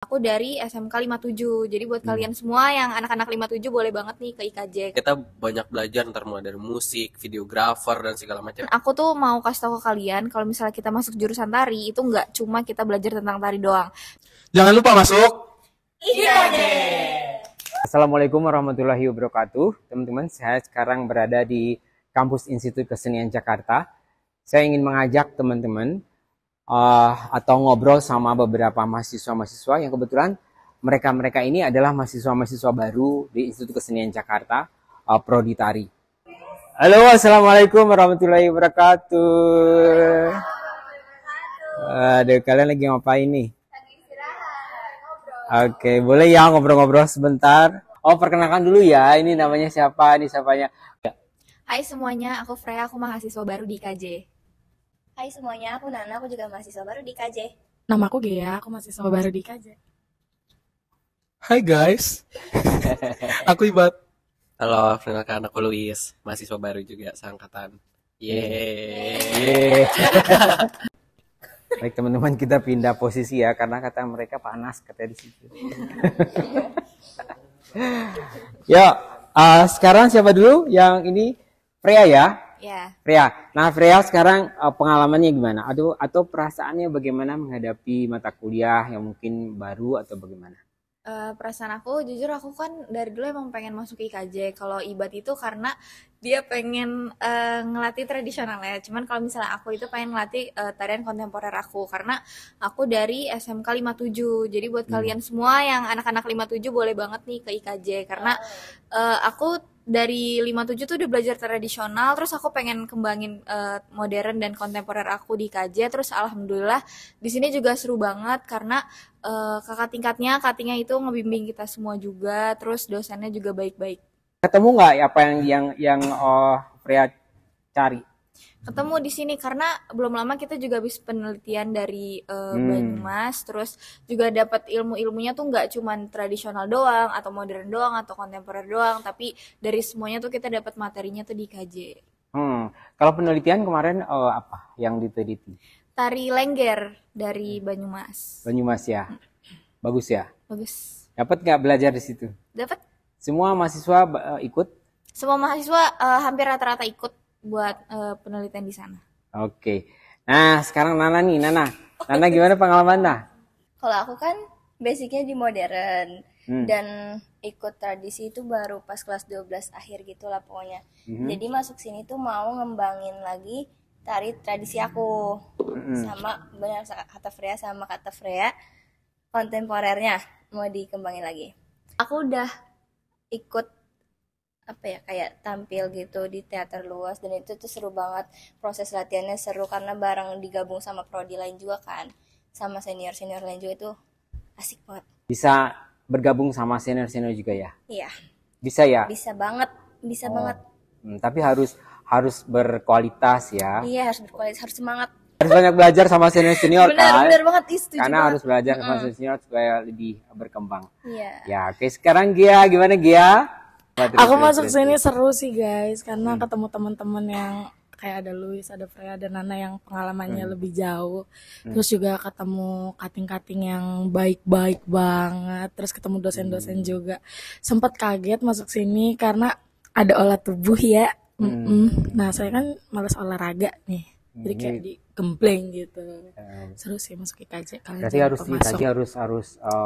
Aku dari SMK 57. Jadi buat Hmm. kalian semua yang anak-anak 57 boleh banget nih ke IKJ. Kita banyak belajar ntar mulai dari musik, videografer dan segala macam. Aku tuh mau kasih tahu ke kalian kalau misalnya kita masuk jurusan tari itu nggak cuma kita belajar tentang tari doang. Jangan lupa masuk. Assalamualaikum warahmatullahi wabarakatuh. Teman-teman, saya sekarang berada di kampus Institut Kesenian Jakarta. Saya ingin mengajak teman-teman atau ngobrol sama beberapa mahasiswa-mahasiswa yang kebetulan mereka ini adalah mahasiswa-mahasiswa baru di Institut Kesenian Jakarta, Prodi Tari. Halo, assalamualaikum warahmatullahi wabarakatuh. Aduh, kalian lagi ngapain nih? Oke, boleh ya ngobrol-ngobrol sebentar. Oh, perkenalkan dulu ya. Ini namanya siapa? Ini siapanya? Hai semuanya, aku Freya, aku mahasiswa baru di IKJ. Hai semuanya, aku Nana, aku juga mahasiswa baru di KJ. Nama aku Gea, aku mahasiswa baru di KJ. Hai guys. Aku Ibat. Halo, perkenalkan aku Luis, mahasiswa baru juga seangkatan. Yeay. Yeay. Baik teman-teman, kita pindah posisi ya karena kata mereka panas katanya di situ. Ya, sekarang siapa dulu? Yang ini Freya ya? Ya, Freya. Nah, Freya sekarang pengalamannya gimana? Atau perasaannya bagaimana menghadapi mata kuliah yang mungkin baru atau bagaimana? perasaan aku jujur aku kan dari dulu emang pengen masuk IKJ. Kalau Ibat itu karena dia pengen ngelatih tradisionalnya. Cuman kalau misalnya aku itu pengen ngelatih tarian kontemporer aku karena aku dari SMK 57. Jadi buat kalian semua yang anak-anak 57 boleh banget nih ke IKJ karena aku dari 57 tuh udah belajar tradisional, terus aku pengen kembangin modern dan kontemporer aku di IKJ. Terus alhamdulillah di sini juga seru banget karena kakak tingkatnya, katingnya itu ngebimbing kita semua juga, terus dosennya juga baik-baik. Ketemu nggak apa yang Freya cari? Ketemu di sini karena belum lama kita juga habis penelitian dari Banyumas, terus juga dapat ilmu-ilmunya tuh nggak cuman tradisional doang atau modern doang atau kontemporer doang, tapi dari semuanya tuh kita dapat materinya tuh di KJ. Kalau penelitian kemarin apa yang diteliti? Tari Lengger dari Banyumas. Banyumas ya, bagus ya. Bagus. Dapat nggak belajar di situ? Dapat. Semua mahasiswa ikut? Semua mahasiswa hampir rata-rata ikut buat penelitian di sana. Oke. Nah, sekarang Nana nih, Nana gimana pengalaman dah? Kalau aku kan basicnya di modern dan ikut tradisi itu baru pas kelas 12 akhir gitu lah pokoknya. Jadi masuk sini tuh mau ngembangin lagi tari tradisi aku. Sama benar kata Freya kontemporernya mau dikembangin lagi. Aku udah ikut apa ya kayak tampil gitu di teater luas dan itu tuh seru banget, proses latihannya seru karena bareng digabung sama prodi lain juga kan, sama senior lain juga, itu asik banget. Bisa bergabung sama senior juga ya? Iya, Bisa ya? bisa banget banget. Tapi harus berkualitas ya. Iya, harus berkualitas, harus semangat. Harus banyak belajar sama senior kan? Benar banget, setuju Karena banget. harus belajar sama senior supaya lebih berkembang. Iya. Ya, oke, sekarang Gia, gimana Gia? Aku masuk sini seru sih guys, karena ketemu teman-teman yang kayak ada Luis, ada Freya, ada Nana yang pengalamannya lebih jauh. Terus juga ketemu kating-kating yang baik-baik banget. Terus ketemu dosen-dosen juga. Sempat kaget masuk sini karena ada olah tubuh ya. Nah, saya kan malas olahraga nih. Jadi kayak digembleng gitu. Seru sih masuk IKJ. Kalian Berarti jangan harus lupa masuk. tadi harus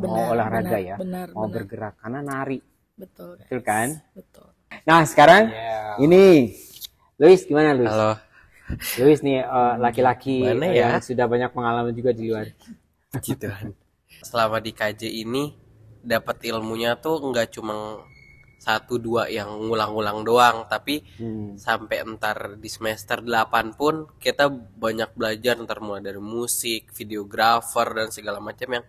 mau olahraga ya. Mau Benar. bergerak karena nari. Betul, guys. Betul kan? Betul. Nah, sekarang ini Luis, gimana Luis? Halo. Luis nih laki-laki Gimana yang ya? sudah banyak pengalaman juga di luar. Gitu kan. Selama di KJ ini dapat ilmunya tuh nggak cuma 1-2 yang ngulang-ngulang doang, tapi sampai entar di semester 8 pun kita banyak belajar entar mulai dari musik, videografer dan segala macam yang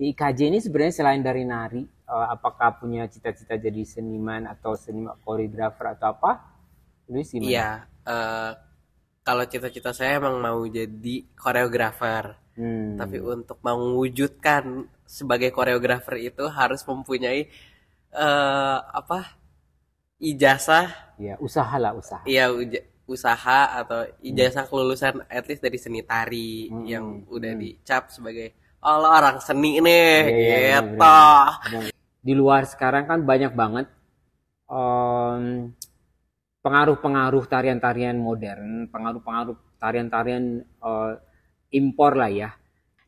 Di IKJ ini sebenarnya selain dari nari, apakah punya cita-cita jadi seniman atau seniman koreografer atau apa? Luis gimana? iya, kalau cita-cita saya emang mau jadi koreografer. Tapi untuk mewujudkan sebagai koreografer itu harus mempunyai ijazah, Ya, usaha lah, usaha. iya usaha atau ijazah kelulusan at least dari seni tari yang udah dicap sebagai Allah orang seni nih, Iya, iya, gitu. benar-benar. Di luar sekarang kan banyak banget pengaruh-pengaruh tarian-tarian modern, pengaruh-pengaruh tarian-tarian impor lah ya.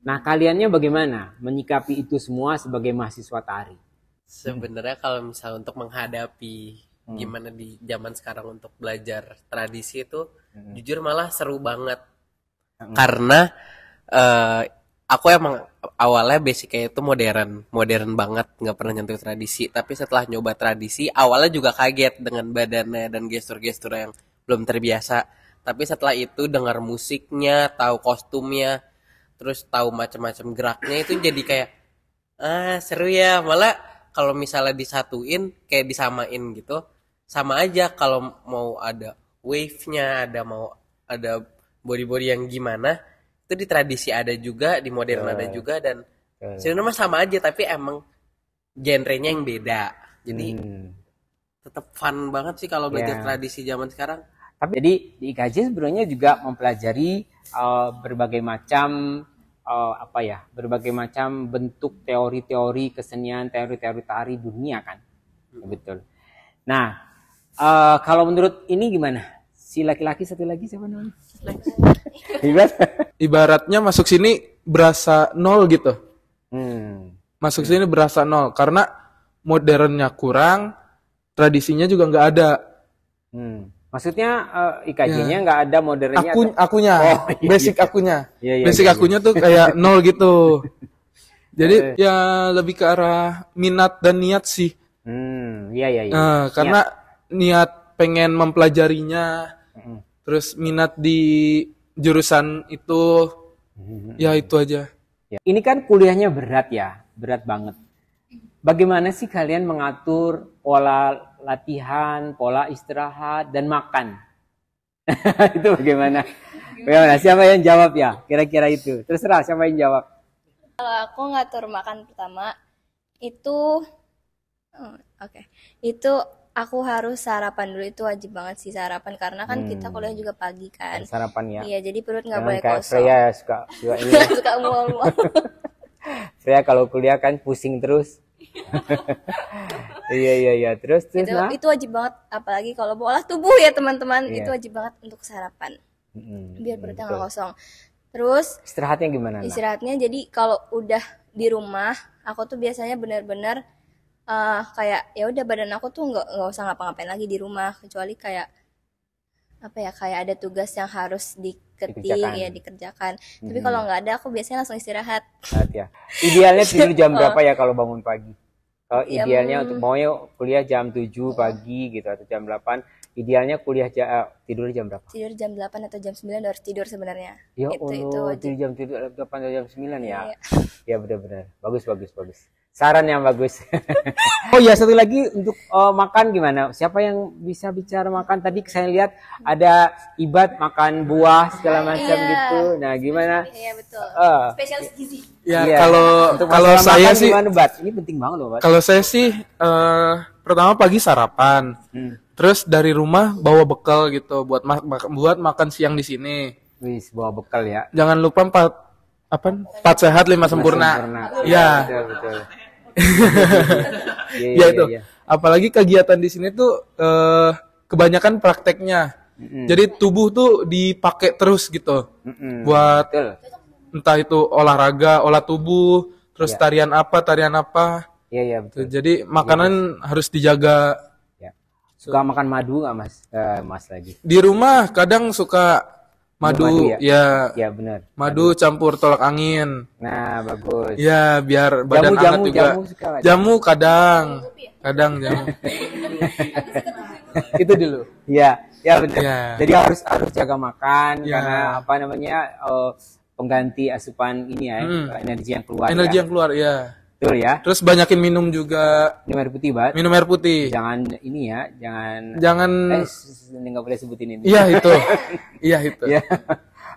Nah, kaliannya bagaimana menyikapi itu semua sebagai mahasiswa tari? Sebenarnya kalau misalnya untuk menghadapi gimana di zaman sekarang untuk belajar tradisi itu, jujur malah seru banget. Karena aku emang awalnya basicnya itu modern banget, nggak pernah nyentuh tradisi. Tapi setelah nyoba tradisi, awalnya juga kaget dengan badannya dan gestur-gestur yang belum terbiasa. Tapi setelah itu dengar musiknya, tahu kostumnya, terus tahu macam-macam geraknya, itu jadi kayak seru ya. Malah kalau misalnya disatuin kayak disamain gitu, sama aja. Kalau mau ada wave-nya, ada body-body yang gimana, itu di tradisi ada juga, di modern ada juga, dan sebenarnya mah sama aja, tapi emang genrenya yang beda. Jadi tetap fun banget sih kalau belajar tradisi zaman sekarang. Tapi jadi di IKJ sebenarnya juga mempelajari berbagai macam berbagai macam bentuk teori-teori kesenian, teori-teori tari dunia kan, betul. Nah, kalau menurut ini gimana? Si laki-laki satu lagi siapa namanya? Ibaratnya masuk sini berasa nol gitu. Masuk sini berasa nol karena modernnya kurang, tradisinya juga nggak ada. Maksudnya IKJ-nya nggak ada modernnya? Akunya, basic akunya. Basic Iya. akunya tuh kayak nol gitu. Jadi ya lebih ke arah minat dan niat sih. Iya. Karena niat pengen mempelajarinya, terus minat di jurusan itu, ya itu aja. Ini kan kuliahnya berat ya, berat banget. Bagaimana sih kalian mengatur pola latihan, pola istirahat, dan makan? Itu bagaimana? Bagaimana? Siapa yang jawab ya? Kira-kira itu. Terserah siapa yang jawab. Kalau aku ngatur makan pertama itu itu aku harus sarapan dulu, itu wajib banget sih sarapan karena kan kita kuliah juga pagi kan. Sarapan ya. Iya, jadi perut nggak Jangan boleh kayak kosong. Freya suka ini. Suka mual-mual. Freya kalau kuliah kan pusing terus. Iya. Terus nah. Itu wajib banget, apalagi kalau mau olah tubuh ya teman-teman, itu wajib banget untuk sarapan. Biar perutnya nggak kosong. Terus Istirahatnya gimana? istirahatnya jadi kalau udah di rumah, aku tuh biasanya benar-benar kayak ya udah badan aku tuh nggak usah ngapa-ngapain lagi di rumah, kecuali kayak kayak ada tugas yang harus dikerjakan. Tapi kalau nggak ada, aku biasanya langsung istirahat. Ya. Idealnya tidur jam berapa ya kalau bangun pagi? Kalau idealnya untuk mau kuliah jam 7 pagi gitu atau jam 8, idealnya tidur jam berapa? Tidur jam 8 atau jam 9 harus tidur sebenarnya. Ya itu Allah, wajib. jam 8 atau jam 9 ya? Iya. Ya benar-benar. Bagus. Saran yang bagus. Oh ya, satu lagi untuk makan gimana? Siapa yang bisa bicara makan? Tadi saya lihat ada Ibat makan buah segala macam gitu. Nah, gimana? Iya betul. Spesialis gizi. Ya Iya. Untuk kalau masalah saya makan sih, gimana, Bat? Ini penting banget loh, Bat. kalau saya sih pertama pagi sarapan, terus dari rumah bawa bekal gitu buat makan siang di sini. Wis, bawa bekal ya. Jangan lupa 4 sehat 5 sempurna. Ya. Betul. Ya itu. Apalagi kegiatan di sini tuh kebanyakan prakteknya. Jadi tubuh tuh dipakai terus gitu. Buat Betul. entah itu olahraga, olah tubuh, terus tarian apa. Iya, betul. Jadi makanan harus dijaga. Ya. Suka makan madu nggak, Mas? Mas lagi. Di rumah kadang suka madu ya. Ya, benar. Madu campur tolak angin. Nah, bagus. Ya, biar badan hangat juga. Jamu suka nggak? Jamu kadang jamu. Itu dulu. Ya benar. Ya. Jadi harus jaga makan Ya. karena pengganti asupan ini ya, energi yang keluar. Energi ya. yang keluar ya. Betul ya. Terus banyakin minum juga. Minum air putih, Bat. Minum air putih. Jangan ini ya, jangan nggak boleh sebutin ini. Iya itu. Iya itu. Ya.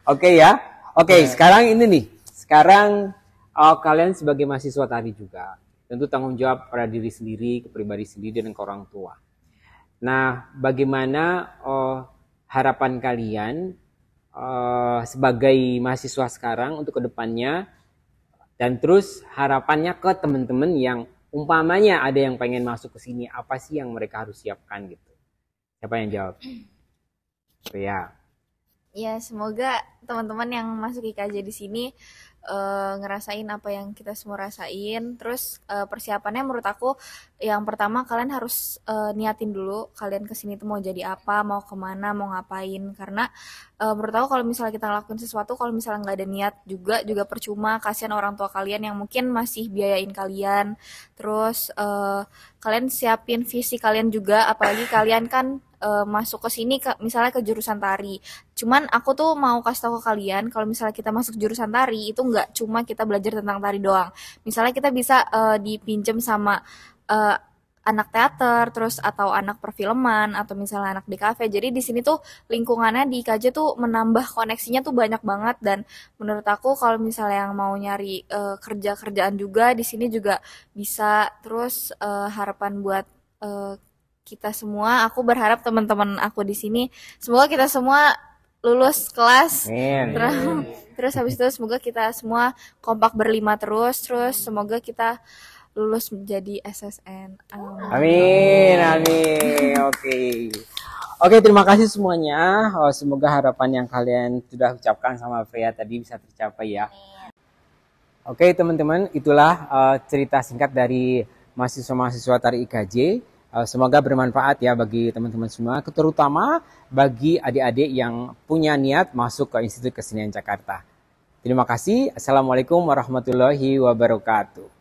Oke ya. Oke, sekarang ini nih. Sekarang kalian sebagai mahasiswa tadi juga tentu tanggung jawab pada diri sendiri, ke pribadi sendiri dan ke orang tua. Nah, bagaimana harapan kalian sebagai mahasiswa sekarang untuk kedepannya Dan terus harapannya ke teman-teman yang umpamanya ada yang pengen masuk ke sini, apa sih yang mereka harus siapkan gitu? Siapa yang jawab? Ya. Ya, semoga teman-teman yang masuk IKJ di sini ngerasain apa yang kita semua rasain. Terus persiapannya menurut aku yang pertama kalian harus niatin dulu kalian kesini tuh mau jadi apa, mau kemana, mau ngapain. Karena menurut aku kalau misalnya kita ngelakuin sesuatu, kalau misalnya nggak ada niat juga percuma. Kasihan orang tua kalian yang mungkin masih biayain kalian. Terus kalian siapin visi kalian juga, apalagi kalian kan masuk ke sini misalnya ke jurusan tari. Cuman aku tuh mau kasih tahu ke kalian kalau misalnya kita masuk jurusan tari itu nggak cuma kita belajar tentang tari doang. Misalnya kita bisa dipinjem sama anak teater, terus atau anak perfilman, atau misalnya anak di kafe. Jadi di sini tuh lingkungannya di IKJ tuh menambah koneksinya tuh banyak banget. Dan menurut aku kalau misalnya yang mau nyari kerjaan juga di sini juga bisa. Terus harapan buat kita semua, aku berharap teman-teman aku di sini semoga kita semua lulus kelas. Terus habis itu semoga kita semua kompak berlima terus semoga kita lulus menjadi SSN. Amin. Oke, terima kasih semuanya. Semoga harapan yang kalian sudah ucapkan sama Freya tadi bisa tercapai ya. Oke teman-teman, itulah cerita singkat dari mahasiswa-mahasiswa tari IKJ. Semoga bermanfaat ya bagi teman-teman semua, terutama bagi adik-adik yang punya niat masuk ke Institut Kesenian Jakarta. Terima kasih. Assalamualaikum warahmatullahi wabarakatuh.